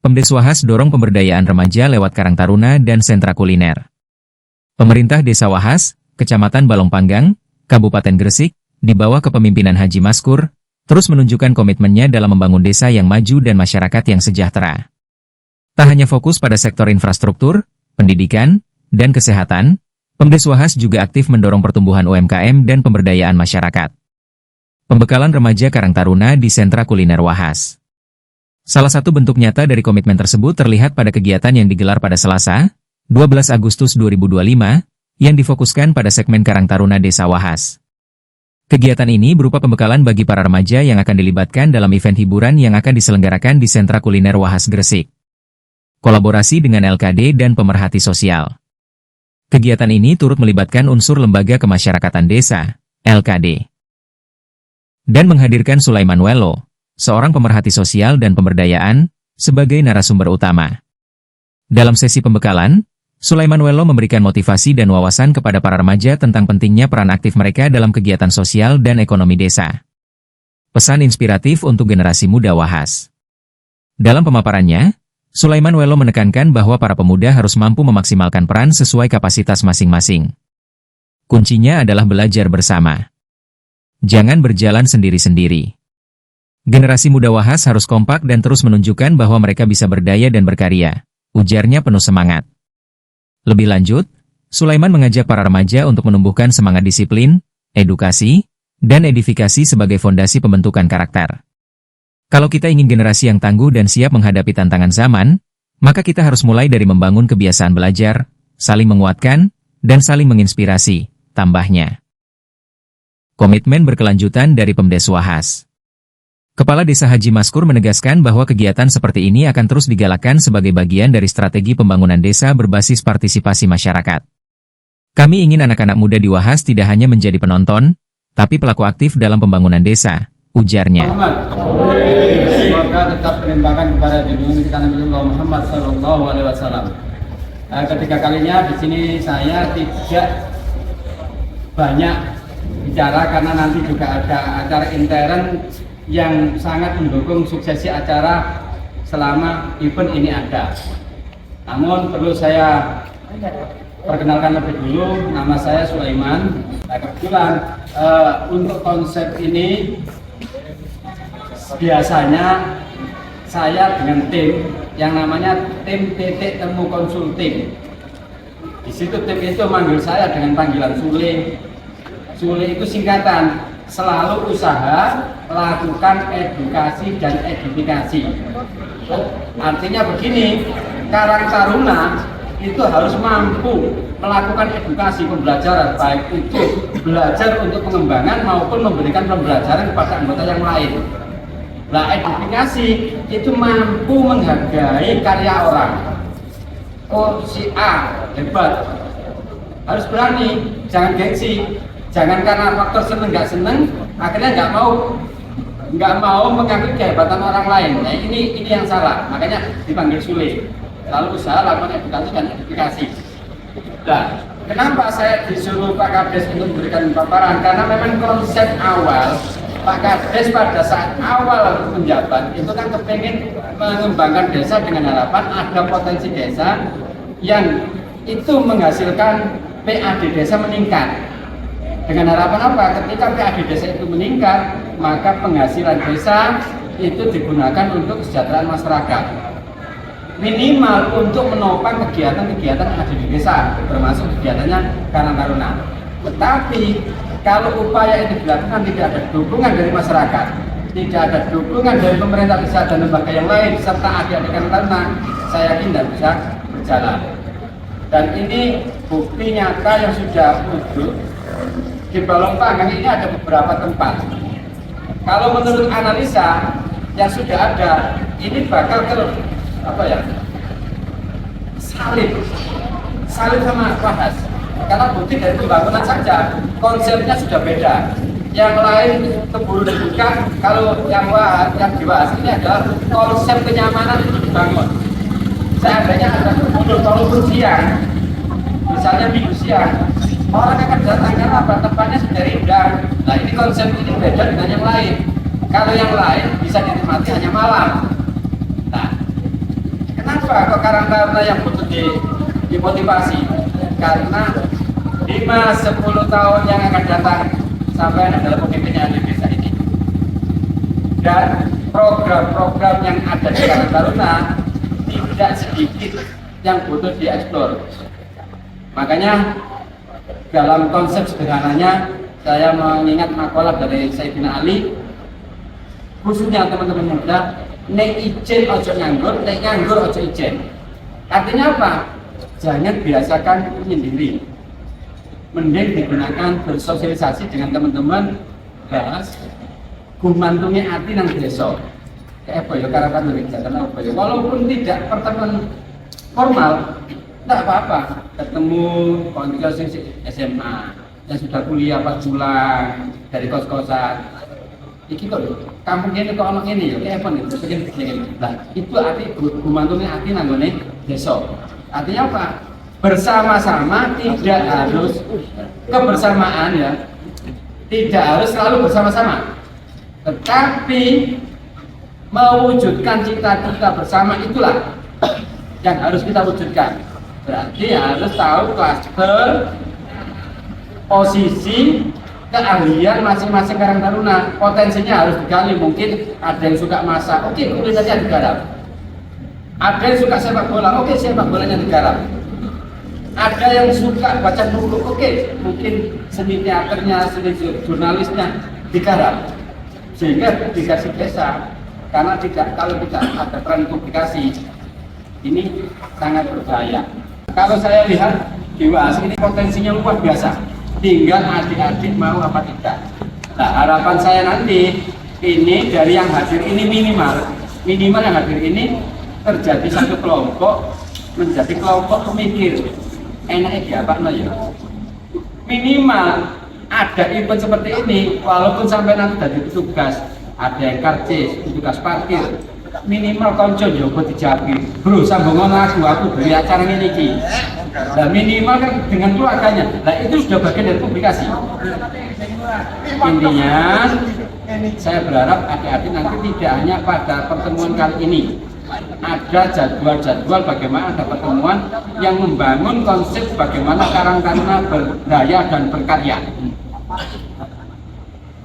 Pemdes Wahas dorong pemberdayaan remaja lewat Karang Taruna dan sentra kuliner. Pemerintah Desa Wahas, Kecamatan Balongpanggang, Kabupaten Gresik, di bawah kepemimpinan Haji Maskur, terus menunjukkan komitmennya dalam membangun desa yang maju dan masyarakat yang sejahtera. Tak hanya fokus pada sektor infrastruktur, pendidikan, dan kesehatan, Pemdes Wahas juga aktif mendorong pertumbuhan UMKM dan pemberdayaan masyarakat. Pembekalan remaja Karang Taruna di sentra kuliner Wahas. Salah satu bentuk nyata dari komitmen tersebut terlihat pada kegiatan yang digelar pada Selasa, 12 Agustus 2025, yang difokuskan pada segmen Karang Taruna Desa Wahas. Kegiatan ini berupa pembekalan bagi para remaja yang akan dilibatkan dalam event hiburan yang akan diselenggarakan di sentra kuliner Wahas Gresik. Kolaborasi dengan LKD dan pemerhati sosial. Kegiatan ini turut melibatkan unsur lembaga kemasyarakatan desa, LKD. Dan menghadirkan Sulaiman Welo, seorang pemerhati sosial dan pemberdayaan, sebagai narasumber utama. Dalam sesi pembekalan, Sulaiman Welo memberikan motivasi dan wawasan kepada para remaja tentang pentingnya peran aktif mereka dalam kegiatan sosial dan ekonomi desa. Pesan inspiratif untuk generasi muda Wahas. Dalam pemaparannya, Sulaiman Welo menekankan bahwa para pemuda harus mampu memaksimalkan peran sesuai kapasitas masing-masing. Kuncinya adalah belajar bersama. Jangan berjalan sendiri-sendiri. Generasi muda Wahas harus kompak dan terus menunjukkan bahwa mereka bisa berdaya dan berkarya, ujarnya penuh semangat. Lebih lanjut, Sulaiman mengajak para remaja untuk menumbuhkan semangat disiplin, edukasi, dan edifikasi sebagai fondasi pembentukan karakter. Kalau kita ingin generasi yang tangguh dan siap menghadapi tantangan zaman, maka kita harus mulai dari membangun kebiasaan belajar, saling menguatkan, dan saling menginspirasi, tambahnya. Komitmen berkelanjutan dari Pemdes Wahas. Kepala Desa Haji Maskur menegaskan bahwa kegiatan seperti ini akan terus digalakkan sebagai bagian dari strategi pembangunan desa berbasis partisipasi masyarakat. Kami ingin anak-anak muda di Wahas tidak hanya menjadi penonton, tapi pelaku aktif dalam pembangunan desa, ujarnya. Semoga tetap penembakan kepada junjungan kita Nabi Muhammad SAW. Ketiga kalinya di sini saya tidak banyak bicara karena nanti juga ada acara intern yang sangat mendukung suksesi acara selama event ini ada. Namun perlu saya perkenalkan lebih dulu, nama saya Sulaiman. Nah, kebetulan untuk konsep ini biasanya saya dengan tim yang namanya tim titik temu konsulting. Di situ tim itu manggil saya dengan panggilan Sule. Sule itu singkatan, selalu usaha, lakukan edukasi dan edifikasi. Artinya begini, Karang Taruna itu harus mampu melakukan edukasi pembelajaran, baik itu belajar untuk pengembangan maupun memberikan pembelajaran kepada anggota yang lain. Nah, edifikasi itu mampu menghargai karya orang. Oh, si A hebat, harus berani, jangan gengsi. Jangan karena faktor seneng nggak seneng, akhirnya nggak mau mengakui kehebatan orang lain. Nah, ini yang salah. Makanya dipanggil Sule. Lalu usaha lakukan edukasi dan edifikasi. Nah, kenapa saya disuruh Pak Kades untuk memberikan paparan? Karena memang konsep awal Pak Kades pada saat awal menjabat itu kan kepengen mengembangkan desa dengan harapan ada potensi desa yang itu menghasilkan PAD desa meningkat. Dengan harapan apa? Ketika PAD desa itu meningkat, maka penghasilan desa itu digunakan untuk kesejahteraan masyarakat. Minimal untuk menopang kegiatan-kegiatan yang ada di desa, termasuk kegiatannya Karang Taruna. Tetapi kalau upaya ini dilakukan tidak ada dukungan dari masyarakat, tidak ada dukungan dari pemerintah desa dan lembaga yang lain, serta adik-adik Karang Taruna, saya yakin tidak bisa berjalan. Dan ini bukti nyata yang sudah wujud. Di Balongpanggang ini ada beberapa tempat. Kalau menurut analisa yang sudah ada, ini bakal salib sama Wahas. Karena bukti dari pembangunan saja, konsepnya sudah beda. Yang lain keburu dibuka, kalau yang di Wahas ini adalah konsep kenyamanan itu dibangun. Seandainya ada kalau siang, misalnya minggu siang, orang akan datang karena apa? Tempatnya sudah indah. Nah, ini konsep ini beda dengan yang lain. Kalau yang lain bisa dinikmati hanya malam. Nah, Kenapa kok Karang Taruna yang butuh dimotivasi? Karena 5-10 tahun yang akan datang sampai adalah pemimpinnya di desa ini. Dan program-program yang ada di Karang Taruna tidak sedikit yang butuh dieksplor. Makanya dalam konsep sederhananya saya mengingat makalah dari Sayyidina Ali, khususnya teman-teman muda, nek ijen ojo nganggur, nek nganggur ojo ijen. Artinya apa? Jangan biasakan menyendiri. Mending digunakan bersosialisasi dengan teman-teman, bahas gumantungnya hati nang desa. Kayak apa ya karapan dari jatan apa ya. Walaupun tidak pertemuan formal, tidak apa-apa. Ketemu konco SMA yang sudah kuliah 4 bulan dari kos-kosan. Iki kok kampung ini kok anak ini ya, kayak apa nih? Begini. Nah, itu arti gumantungnya hati nanggone desa. Artinya apa? Bersama-sama, tidak harus kebersamaan ya, tidak harus selalu bersama-sama, tetapi mewujudkan cita-cita bersama itulah yang harus kita wujudkan. Berarti harus tahu klaster, posisi, keahlian masing-masing Karang Taruna. Potensinya harus digali. Mungkin ada yang suka masak, oke, kulinernya digarap. Ada yang suka sepak bola, oke, sepak bolanya digarap. Ada yang suka baca buku, oke, mungkin seni teaternya, seni jurnalisnya digarap. Sehingga dikasih desa, karena kalau tidak ada tren publikasi, ini sangat berbahaya. Kalau saya lihat di UAS ini potensinya luar biasa, tinggal adik-adik mau apa tidak. Nah, harapan saya nanti ini dari yang hadir ini minimal yang hadir ini terjadi satu kelompok menjadi kelompok pemikir. Enaknya apa ya? Minimal ada event seperti ini, walaupun sampai nanti dari petugas, ada yang karcis, petugas parkir, minimal konco jogo dijabi, bro sambungan aku beri acara ini ki. Nah, minimal kan dengan keluarganya. Nah, itu sudah bagian dari publikasi. Intinya saya berharap adik-adik nanti tidak hanya pada pertemuan kali ini, ada jadwal-jadwal bagaimana ada pertemuan yang membangun konsep bagaimana Karang Taruna berdaya dan berkarya.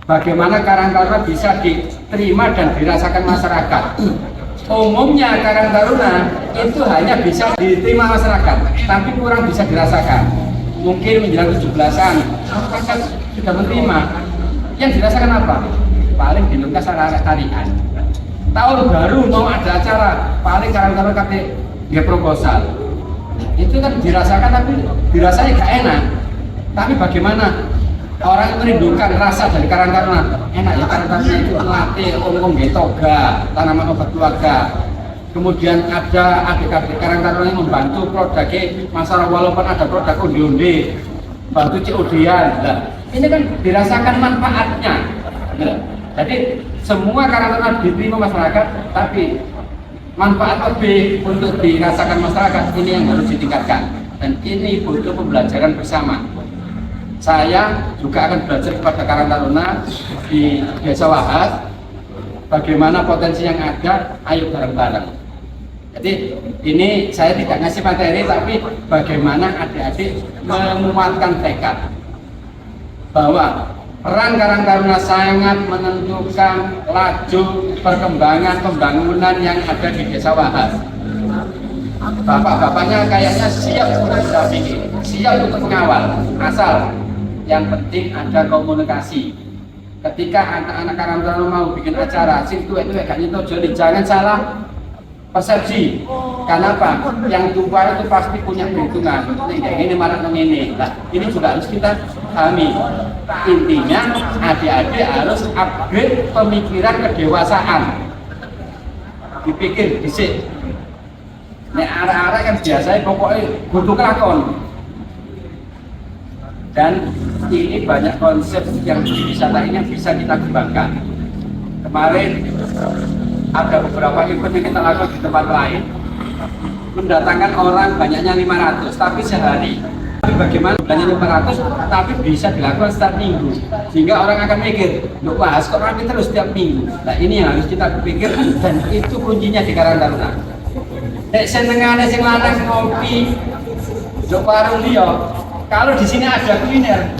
Bagaimana Karang Taruna bisa diterima dan dirasakan masyarakat. Umumnya Karang Taruna itu hanya bisa diterima masyarakat, tapi kurang bisa dirasakan. Mungkin menjelang 17-an, masyarakat sudah menerima. Yang dirasakan apa? Paling di lukas tarian. Tahun baru mau ada acara, paling Karang Taruna kate dia proposal. Itu kan dirasakan, tapi dirasanya gak enak. Tapi bagaimana orang yang merindukan rasa dari Karang Taruna? Enak ya Karang Taruna itu melatih om-om toga, tanaman obat keluarga. Kemudian ada adik-adik Karang Taruna yang membantu produk masalah, walaupun ada produk onde-onde, bantu COD-an. Nah, ini kan dirasakan manfaatnya. Jadi semua Karang Taruna diterima masyarakat, tapi manfaat lebih untuk dirasakan masyarakat, ini yang harus ditingkatkan. Dan ini butuh pembelajaran bersama. Saya juga akan belajar kepada Karang Taruna di Desa Wahas, bagaimana potensi yang ada, ayo bareng-bareng. Jadi ini saya tidak ngasih materi, tapi bagaimana adik-adik menguatkan tekad bahwa peran Karang Taruna sangat menentukan laju perkembangan pembangunan yang ada di Desa Wahas. Bapak-bapaknya kayaknya siap untuk mendampingi, siap untuk mengawal, asal yang penting ada komunikasi. Ketika anak-anak Karang Taruna mau bikin acara, sing tuwek gak nyentuh joli, jangan salah persepsi. Karena apa? Yang tua itu pasti punya perhitungan. Kayak gini malah ini. Nah, ini juga harus kita pahami. Intinya adik-adik harus upgrade pemikiran kedewasaan. Dipikir disik. Nek arah-arah kan biasanya pokoknya butuh kelakon. Dan ini banyak konsep yang di wisata ini yang bisa kita kembangkan. Kemarin ada beberapa event yang kita lakukan di tempat lain, mendatangkan orang banyaknya 500, tapi sehari. Tapi bagaimana banyak 500, tapi bisa dilakukan setiap minggu, sehingga orang akan mikir, loh Wahas kok rapi terus setiap minggu. Nah, ini yang harus kita pikir, dan itu kuncinya di Karang Taruna. Nek senengane sing lanang ngopi, nduk warung liya. Kalau di sini ada kuliner,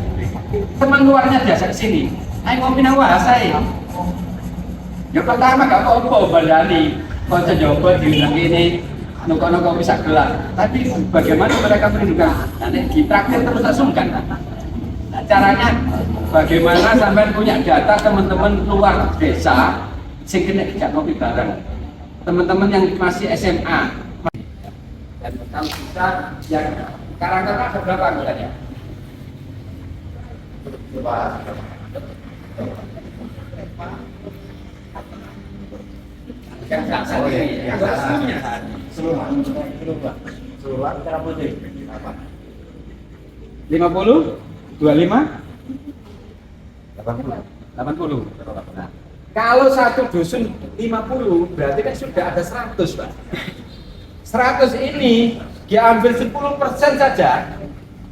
teman luarnya biasa ke sini. Ayo ngopi nang wasae. Ya pertama gak apa-apa bandani. Kanca nyoba diundang ini, nukono kopi sak gelas. Tapi bagaimana mereka merindukan? Nanti ditraktir terus tak sungkan. Nah, caranya bagaimana sampai punya data teman-teman luar desa sing kena dijak kopi bareng. Teman-teman yang masih SMA. Dan kalau bisa yang Karang-Taruna ada berapa anggotanya? Oh iya, seluruhan cara putih. 50, 25, 80. 80. Nah, kalau satu dusun 50, berarti kan sudah ada 100, Pak. 100 ini diambil 10% saja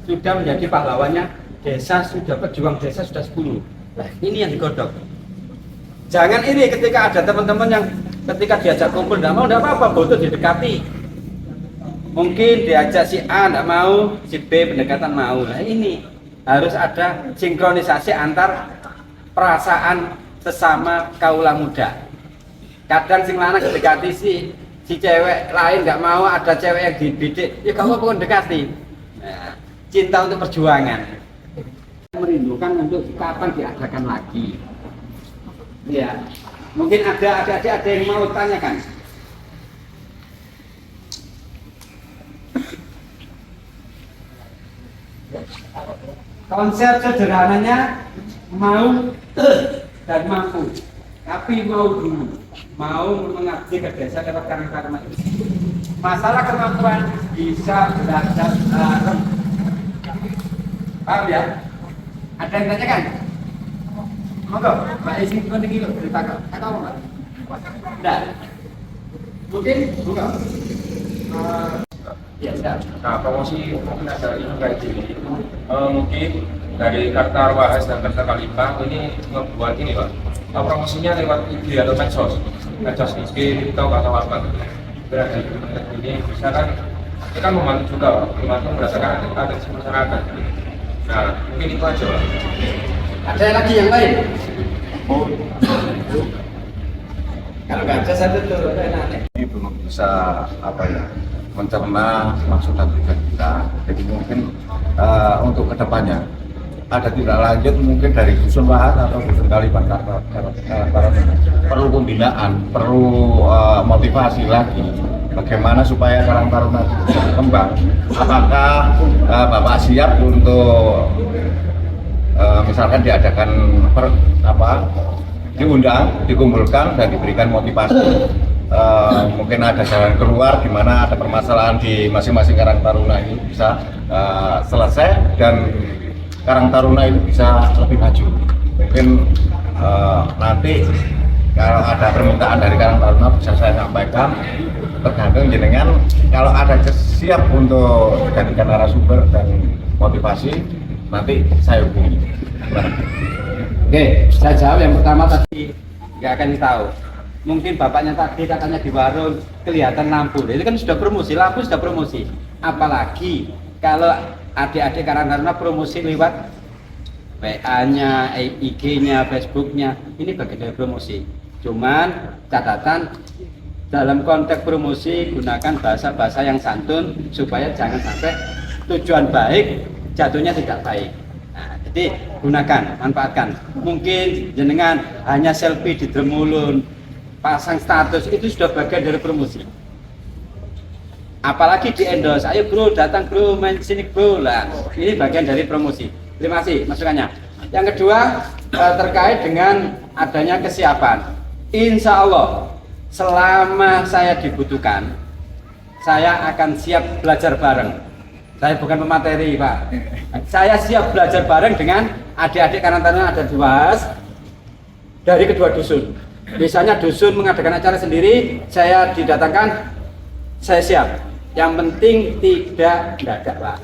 sudah menjadi pahlawannya desa, sudah pejuang desa sudah 10. Nah, ini yang digodok. Jangan ini ketika ada teman-teman yang ketika diajak kumpul tidak mau, tidak apa-apa, butuh didekati. Mungkin diajak si A tidak mau, si B pendekatan mau. Nah ini harus ada sinkronisasi antar perasaan sesama kaula muda. Kadang sing lanang didekati si cewek lain nggak mau, ada cewek yang dibidik, ya kamu pun dekati. Nah, cinta untuk perjuangan. Merindukan untuk kapan diadakan lagi. Ya, mungkin ada yang mau tanyakan. Konsep sederhananya mau dan mampu, tapi mau dulu, mau mengabdi ke desa lewat Karang-Taruna ini. Masalah kemampuan bisa belajar bareng. Paham ya? Ada yang tanyakan? Monggo, Mbak Isi kono iki lho ceritakan. Kata apa, Mbak? Enggak. Mungkin buka. Ya, sudah. Nah, promosi mungkin ada ini kayak gini. Mungkin dari Kartar Wahas dan Kartar Kalimpang ini membuat ini, Pak. Promosinya lewat IG atau medsos IG, TikTok atau apa. Berarti ini bisa kan, ini kan membantu juga, Pak. Membantu berdasarkan ada di masyarakat. Nah, mungkin itu aja, Pak. Ada lagi yang lain? Kalau nggak ada satu tuh, Ini belum bisa apa ya mencerna maksud dan tujuan kita. Jadi mungkin untuk kedepannya ada tidak lanjut mungkin dari dusun Wahas atau dusun Kaliban perlu pembinaan, perlu motivasi lagi. Bagaimana supaya Karang-Taruna itu bisa berkembang? Apakah Bapak siap untuk misalkan diadakan diundang, dikumpulkan dan diberikan motivasi? Mungkin ada jalan keluar di mana ada permasalahan di masing-masing Karang-Taruna ini bisa selesai dan Karang-Taruna itu bisa lebih maju. Mungkin nanti kalau ada permintaan dari Karang-Taruna bisa saya sampaikan, tergantung jenengan. Kalau ada siap untuk dijadikan narasumber dan motivasi, nanti saya hubungi. Oke, saya jawab yang pertama tadi nggak akan tahu. Mungkin bapaknya tadi katanya di warung kelihatan lampu, itu kan sudah promosi, lampu sudah promosi. Apalagi kalau adik-adik Karang-Taruna promosi lewat WA-nya, IG-nya, Facebook-nya, ini bagian dari promosi. Cuman catatan dalam konteks promosi gunakan bahasa-bahasa yang santun supaya jangan sampai tujuan baik jatuhnya tidak baik. Nah, jadi gunakan, manfaatkan. Mungkin jenengan hanya selfie di Dremulun, pasang status, itu sudah bagian dari promosi. Apalagi di endorse, ayo bro, datang bro, main sini bro lah. Ini bagian dari promosi. Terima kasih masukannya. Yang kedua terkait dengan adanya kesiapan. Insya Allah selama saya dibutuhkan, saya akan siap belajar bareng. Saya bukan pemateri, Pak. Saya siap belajar bareng dengan adik-adik Karang-Taruna ada di Wahas dari kedua dusun. Biasanya dusun mengadakan acara sendiri, saya didatangkan, saya siap. Yang penting tidak dadak, Pak.